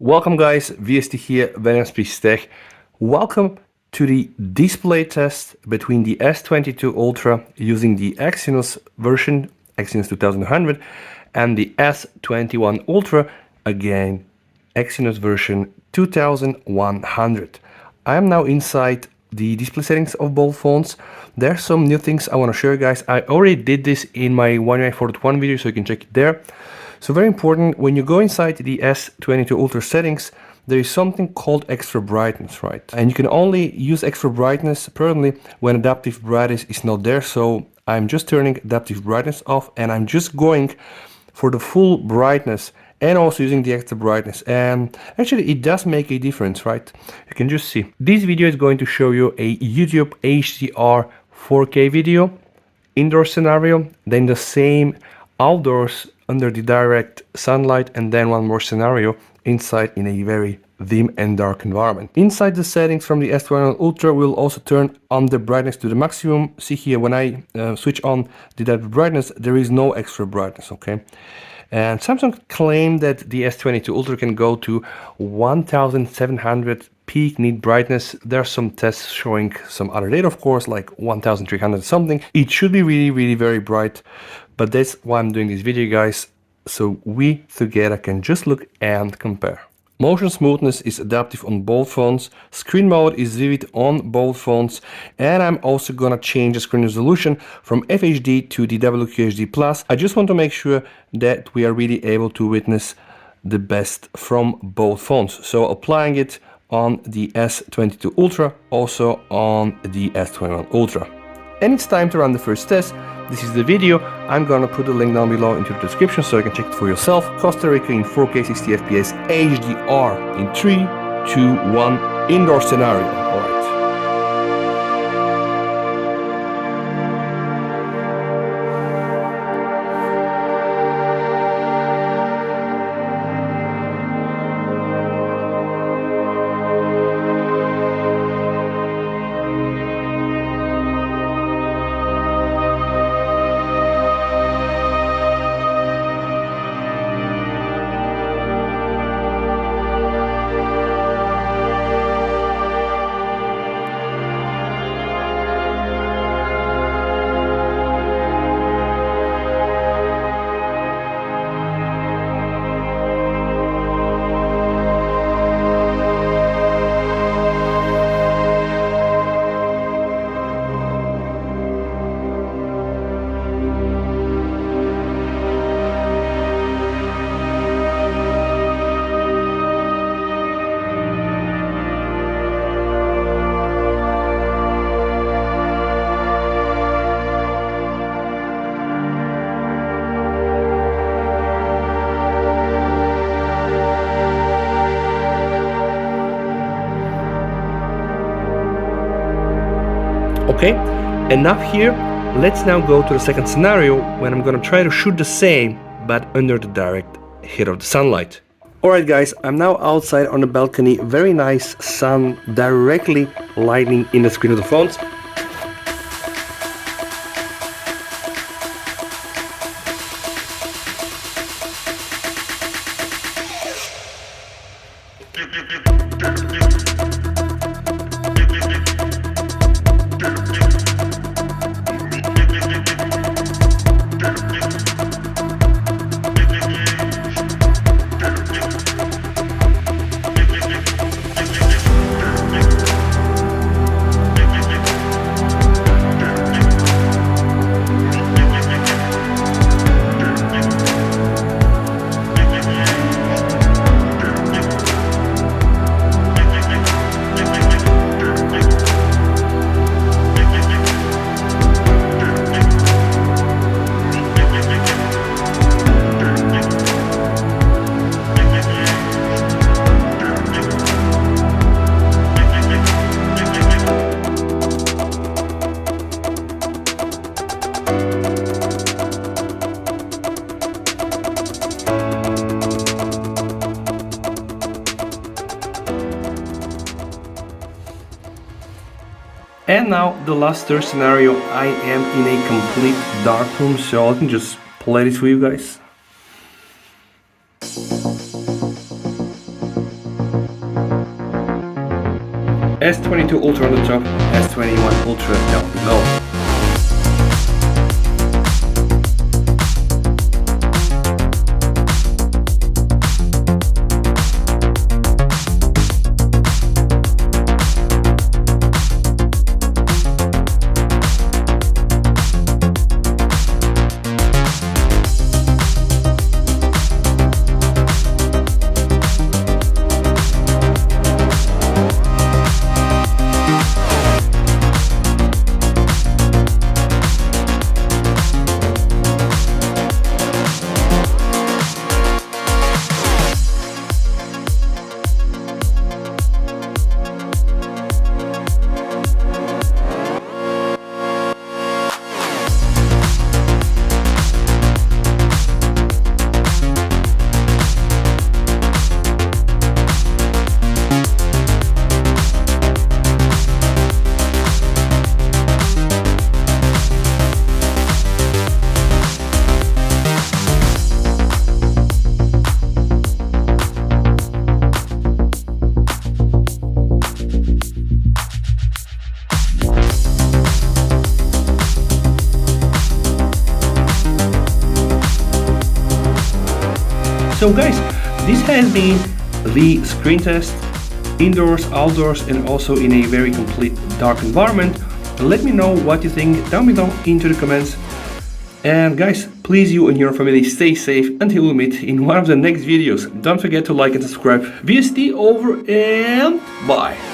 Welcome guys, VST here, Venus Tech. Welcome to the display test between the S22 Ultra using the Exynos version, Exynos 2100, and the S21 Ultra, again, Exynos version 2100. I am now inside the display settings of both phones. There's some new things I want to show you guys. I already did this in my One UI 4.1 video, so you can check it there. So very important, when you go inside the S22 Ultra settings, there is something called extra brightness, right? And you can only use extra brightness apparently when adaptive brightness is not there. So I'm just turning adaptive brightness off and I'm just going for the full brightness and also using the extra brightness. And actually it does make a difference, right? You can just see. This video is going to show you a YouTube HDR 4K video, indoor scenario, then the same outdoors under the direct sunlight, and then one more scenario inside in a very dim and dark environment. Inside the settings from the S21 Ultra, we'll also turn on the brightness to the maximum. See here, when I switch on the depth brightness, there is no extra brightness, okay? And Samsung claimed that the S22 Ultra can go to 1700 peak neat brightness. There are some tests showing some other data, of course, like 1300 something. It should be really very bright, but that's why I'm doing this video, guys, so we together can just look and compare. Motion smoothness is adaptive on both phones, screen mode is vivid on both phones, and I'm also gonna change the screen resolution from FHD to the WQHD+. I just want to make sure that we are really able to witness the best from both phones. So applying it on the S22 Ultra, also on the S21 Ultra. And it's time to run the first test. This is the video. I'm gonna put the link down below into the description so you can check it for yourself. Costa Rica in 4K 60 FPS HDR in 3, 2, 1, indoor scenario. Alright. Okay, enough here. Let's now go to the second scenario when I'm gonna try to shoot the same but under the direct hit of the sunlight. Alright guys, I'm now outside on the balcony, very nice sun directly lighting in the screen of the phones. And now the last third scenario, I am in a complete dark room, so I can just play this for you guys. S22 Ultra on the top, S21 Ultra down below. So guys, this has been the screen test, indoors, outdoors, and also in a very complete dark environment. Let me know what you think down below into the comments. And guys, please, you and your family stay safe until we meet in one of the next videos. Don't forget to like and subscribe. VST over and bye.